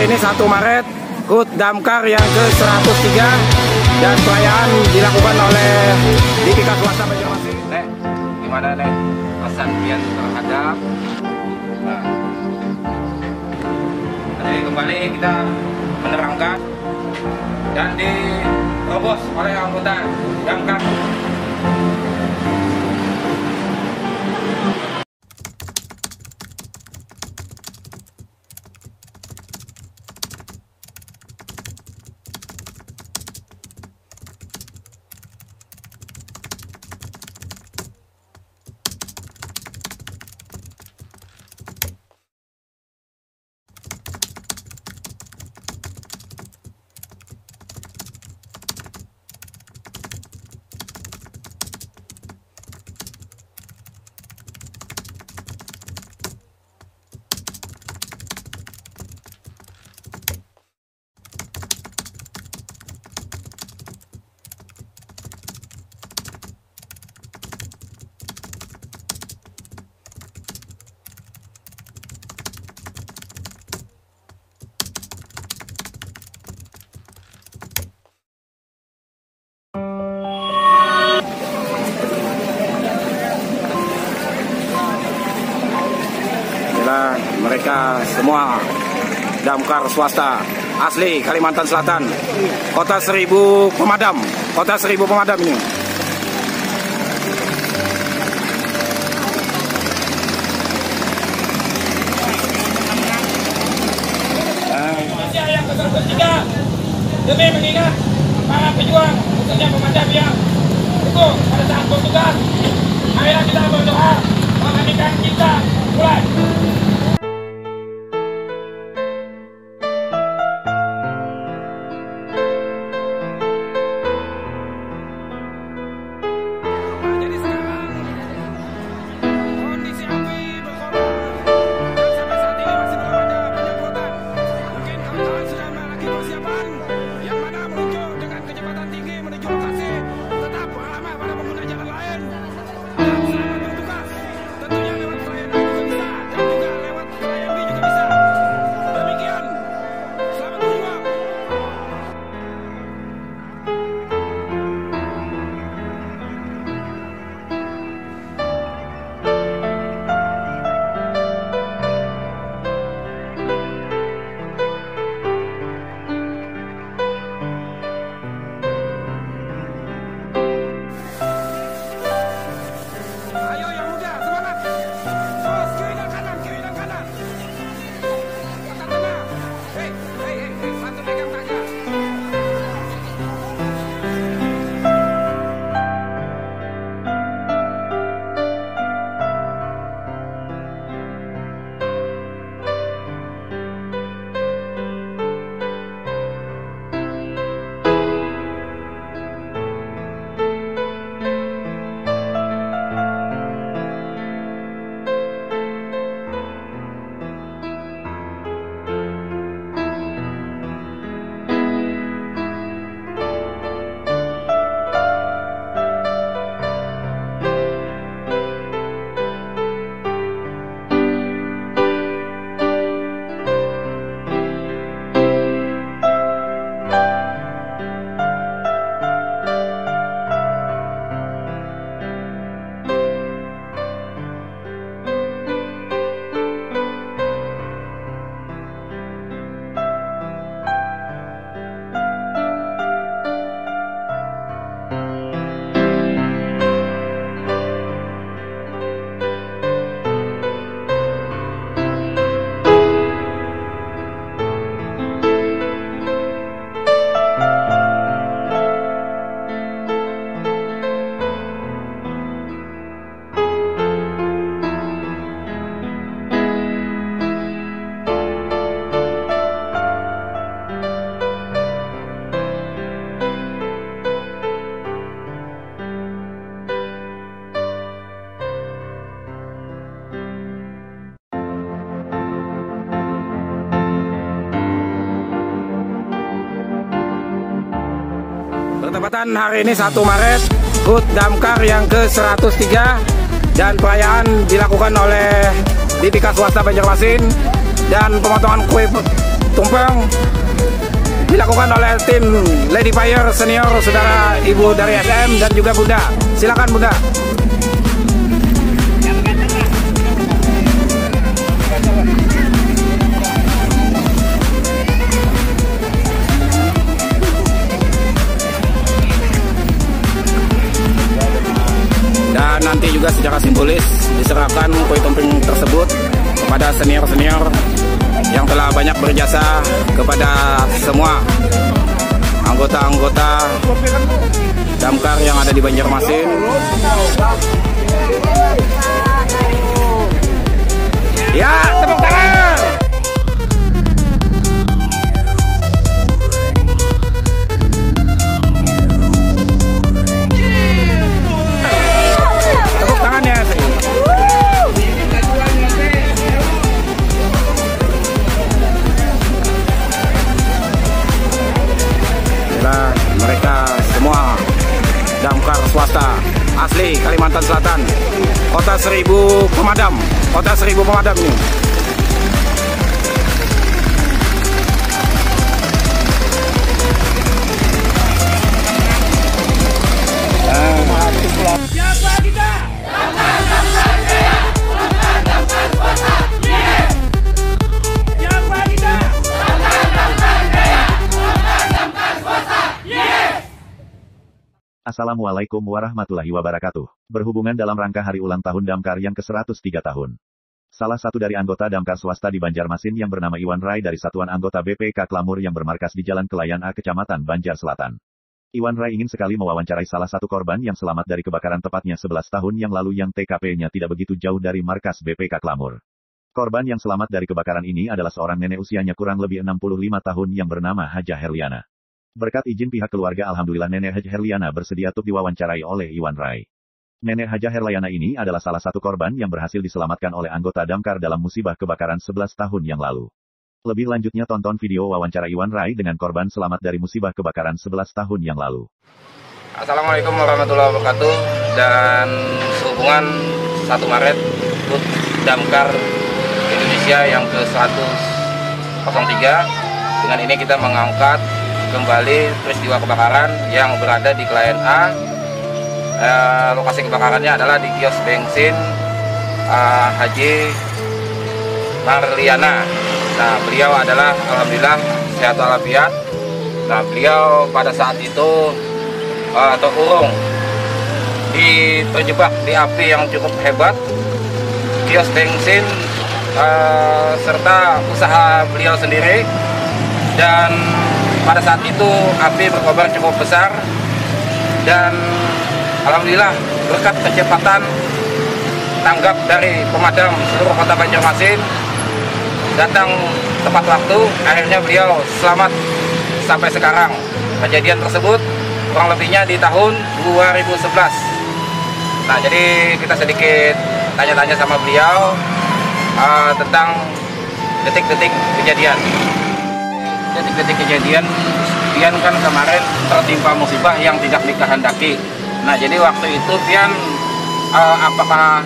hari ini 1 Maret, HUT Damkar yang ke-103 dan perayaan dilakukan oleh Dipika Swasta Banjarmasin. Nek, gimana Nek pesan Pian terhadap jadi kembali kita menerangkan dan dirobos oleh anggota Damkar. Mereka semua damkar swasta asli Kalimantan Selatan, kota 1000 pemadam, kota 1000 pemadam ini. Indonesia yang ke-103 demi mengingat para pejuang khususnya pemadam yang gugur pada saat bertugas. Marilah kita berdoa mengambilkan kita mulai. Bertepatan hari ini 1 Maret, HUT Damkar yang ke-103 dan perayaan dilakukan oleh Dipika Swasta Banjarmasin dan pemotongan kue tumpeng dilakukan oleh tim Lady Fire Senior, saudara ibu dari SM dan juga Bunda. Silakan Bunda. Dan nanti juga secara simbolis diserahkan kue tumpeng tersebut kepada senior-senior yang telah banyak berjasa kepada semua anggota-anggota damkar yang ada di Banjarmasin. Ya, tepuk tangan. Tepuk tangan ya. Mereka semua damkar swasta asli Kalimantan Selatan, Kota Seribu Pemadam, Kota Seribu Pemadam ini. Siapa kita? Assalamualaikum warahmatullahi wabarakatuh. Berhubungan dalam rangka hari ulang tahun Damkar yang ke-103 tahun. Salah satu dari anggota damkar swasta di Banjarmasin yang bernama Iwan Rai dari Satuan Anggota BPK Klamur yang bermarkas di Jalan Kelayan A, Kecamatan Banjar Selatan. Iwan Rai ingin sekali mewawancarai salah satu korban yang selamat dari kebakaran tepatnya 11 tahun yang lalu yang TKP-nya tidak begitu jauh dari markas BPK Klamur. Korban yang selamat dari kebakaran ini adalah seorang nenek usianya kurang lebih 65 tahun yang bernama Hajah Herliana. Berkat izin pihak keluarga, alhamdulillah Nenek Hajah Herliana bersedia untuk diwawancarai oleh Iwan Rai. Nenek Hajah Herliana ini adalah salah satu korban yang berhasil diselamatkan oleh anggota damkar dalam musibah kebakaran 11 tahun yang lalu. Lebih lanjutnya tonton video wawancara Iwan Rai dengan korban selamat dari musibah kebakaran 11 tahun yang lalu. Assalamualaikum warahmatullahi wabarakatuh. Dan sehubungan 1 Maret HUT Damkar Indonesia yang ke-103, dengan ini kita mengangkat kembali peristiwa kebakaran yang berada di Kelayan A. Lokasi kebakarannya adalah di kios bensin Haji Marliana. Nah, beliau adalah alhamdulillah sehat walafiat. Nah, beliau pada saat itu terkurung, terjebak di api yang cukup hebat. Kios bensin serta usaha beliau sendiri, dan pada saat itu api berkobar cukup besar, dan alhamdulillah berkat kecepatan tanggap dari pemadam seluruh kota Banjarmasin datang tepat waktu, akhirnya beliau selamat sampai sekarang. Kejadian tersebut kurang lebihnya di tahun 2011. Nah, jadi kita sedikit tanya-tanya sama beliau tentang detik-detik kejadian. Detik-detik kejadian, Pian kan kemarin tertimpa musibah yang tidak dikehendaki. Nah, jadi waktu itu Pian apakah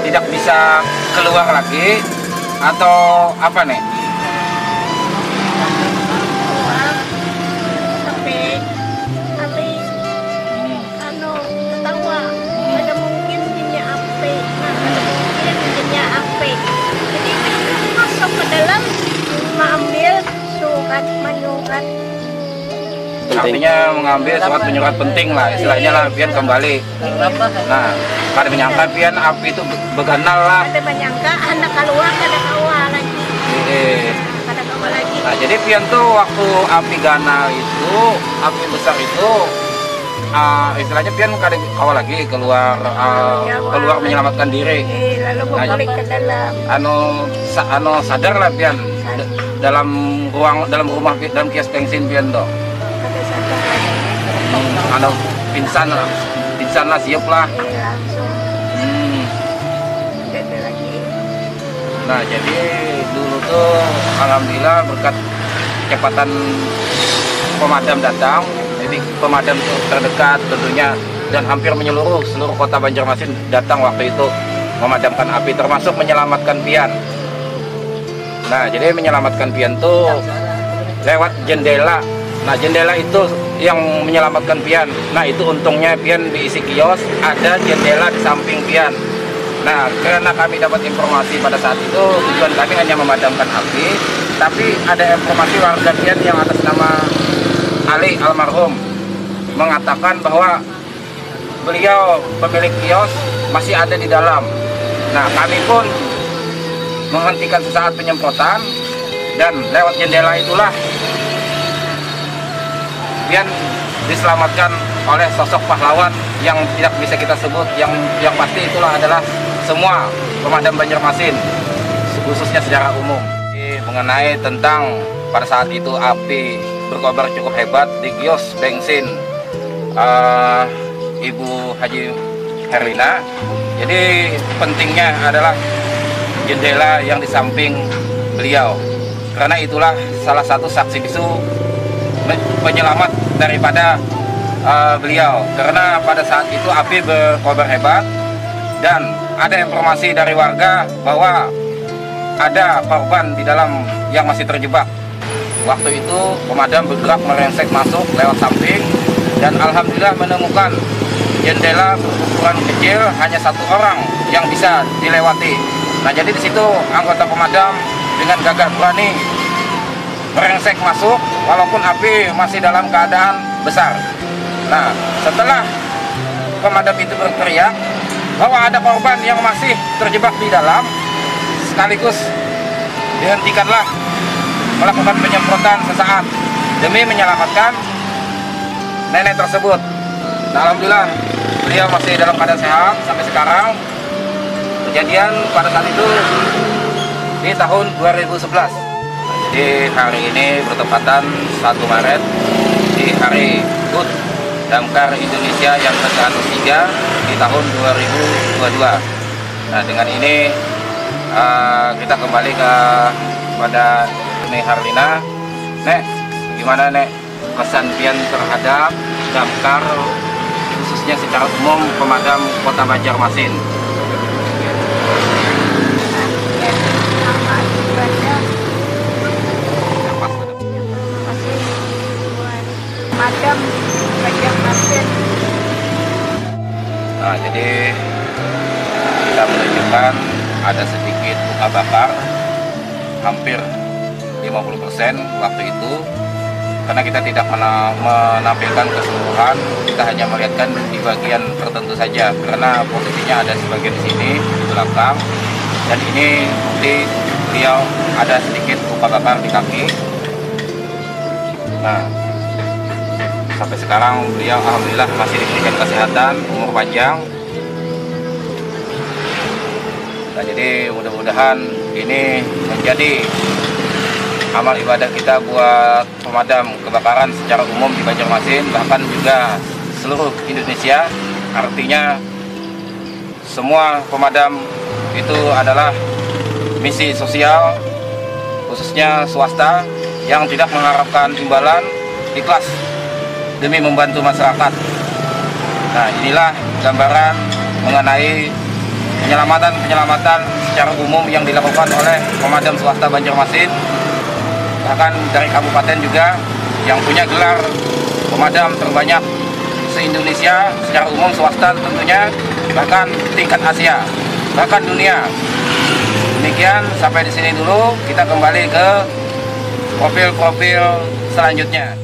tidak bisa keluar lagi atau apa nih? Ketawa, ada mungkin jinnya api, ada mungkin jinnya api. Jadi masuk ke dalam mengambil surat menyurat. Artinya mengambil surat menyurat penting lah, istilahnya lah, Pian kembali. Nah, pada menyangka Pian api itu beganal lah. Ada menyangka anak keluar, ada kawal lagi. Ada kawal lagi. Nah, jadi Pian tuh waktu api ganal itu, api besar itu, istilahnya Pian kada kawal lagi keluar, keluar menyelamatkan diri. Lalu balik ke dalam. Sadar lah Pian dalam rumah, dalam kios bensin Pian tuh. Pingsan lah, siap lah. Nah, jadi dulu tuh alhamdulillah berkat kecepatan pemadam datang, jadi pemadam itu terdekat tentunya, dan hampir seluruh kota Banjarmasin datang waktu itu memadamkan api, termasuk menyelamatkan Pian. Nah, jadi menyelamatkan pian tuh lewat jendela. Nah, jendela itu yang menyelamatkan pian. Nah, itu untungnya pian diisi kios, ada jendela di samping pian. Nah, karena kami dapat informasi pada saat itu, tujuan kami hanya memadamkan api, tapi ada informasi warga pian yang atas nama Ali almarhum mengatakan bahwa beliau pemilik kios masih ada di dalam. Nah, kami pun menghentikan sesaat penyemprotan dan lewat jendela itulah pian diselamatkan oleh sosok pahlawan yang tidak bisa kita sebut, yang pasti itulah adalah semua pemadam Banjarmasin, khususnya secara umum. Mengenai tentang pada saat itu api berkobar cukup hebat di kios bensin Ibu Haji Herlina. Jadi pentingnya adalah jendela yang di samping beliau, karena itulah salah satu saksi bisu penyelamat daripada beliau, karena pada saat itu api berkobar hebat dan ada informasi dari warga bahwa ada korban di dalam yang masih terjebak. Waktu itu pemadam bergerak merengsek masuk lewat samping dan alhamdulillah menemukan jendela berukuran kecil, hanya satu orang yang bisa dilewati. Nah, jadi di situ anggota pemadam dengan gagah berani merengsek masuk walaupun api masih dalam keadaan besar. Nah, setelah pemadam itu berteriak bahwa ada korban yang masih terjebak di dalam, sekaligus dihentikanlah melakukan penyemprotan sesaat demi menyelamatkan nenek tersebut. Nah, alhamdulillah beliau masih dalam keadaan sehat sampai sekarang. Kejadian pada saat itu di tahun 2011. Jadi hari ini bertepatan 1 Maret di hari HUT Damkar Indonesia yang ke-103 di tahun 2022. Nah, dengan ini kita kembali kepada Nek Herlina. Nek, gimana Nek kesan pian terhadap Damkar, khususnya secara umum pemadam Kota Banjarmasin? Madam Banjarmasin. Nah, jadi kita menunjukkan ada sedikit luka bakar hampir 50% waktu itu, karena kita tidak menampilkan keseluruhan, kita hanya melihatkan di bagian tertentu saja karena posisinya ada sebagian di sini di belakang, dan ini bukti beliau ada sedikit luka bakar di kaki. Nah, sampai sekarang beliau alhamdulillah masih diberikan kesehatan, umur panjang. Nah, jadi mudah-mudahan ini menjadi amal ibadah kita buat pemadam kebakaran secara umum di Banjarmasin, bahkan juga seluruh Indonesia. Artinya semua pemadam itu adalah misi sosial, khususnya swasta yang tidak mengharapkan imbalan, ikhlas demi membantu masyarakat. Nah, inilah gambaran mengenai penyelamatan secara umum yang dilakukan oleh pemadam swasta Banjarmasin, bahkan dari kabupaten juga yang punya gelar pemadam terbanyak se-Indonesia secara umum swasta tentunya, bahkan tingkat Asia, bahkan dunia. Demikian, sampai di sini dulu, kita kembali ke profil-profil selanjutnya.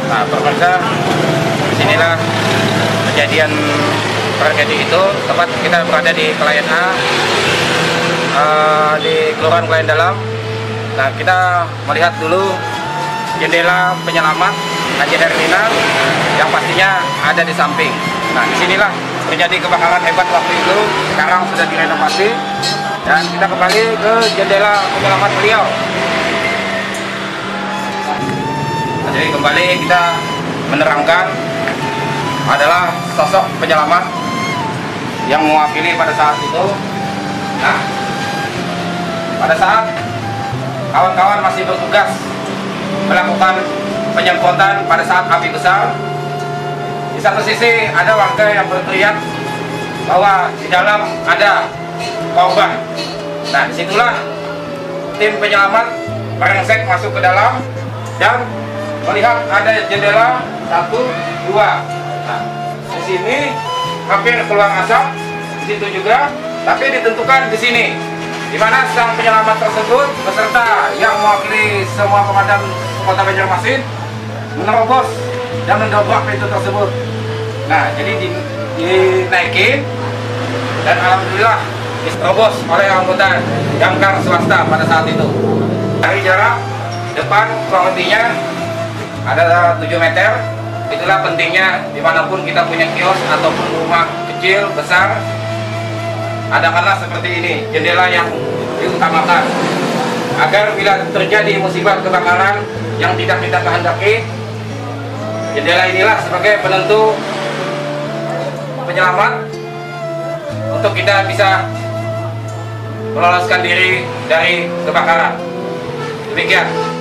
Nah, pemirsa, disinilah kejadian tragedi itu. Tepat kita berada di Kelayan A, di Kelurahan Kelayan Dalam. Nah, kita melihat dulu jendela penyelamat Haji Herlina yang pastinya ada di samping. Nah, disinilah terjadi kebakaran hebat waktu itu. Sekarang sudah direnovasi dan kita kembali ke jendela penyelamat beliau. Jadi kembali kita menerangkan adalah sosok penyelamat yang mewakili pada saat itu. Nah, pada saat kawan-kawan masih bertugas melakukan penyemprotan pada saat api besar. Di satu sisi ada warga yang berteriak bahwa di dalam ada korban. Nah, disitulah tim penyelamat merengsek masuk ke dalam dan melihat ada jendela 1, 2. Nah, di sini hampir keluar asap, di situ juga, tapi ditentukan di sini, di mana sang penyelamat tersebut beserta yang mewakili semua komandan Kota Banjarmasin menerobos dan mendobrak pintu tersebut. Nah, jadi dinaikin dan alhamdulillah diterobos oleh anggota damkar swasta pada saat itu. Dari jarak depan kurang lebihnya ada 7 meter. Itulah pentingnya dimanapun kita punya kios ataupun rumah kecil, besar, adakanlah seperti ini, jendela yang diutamakan. Agar bila terjadi musibah kebakaran yang tidak kita kehendaki, jendela inilah sebagai penentu penyelamat untuk kita bisa meloloskan diri dari kebakaran. Demikian.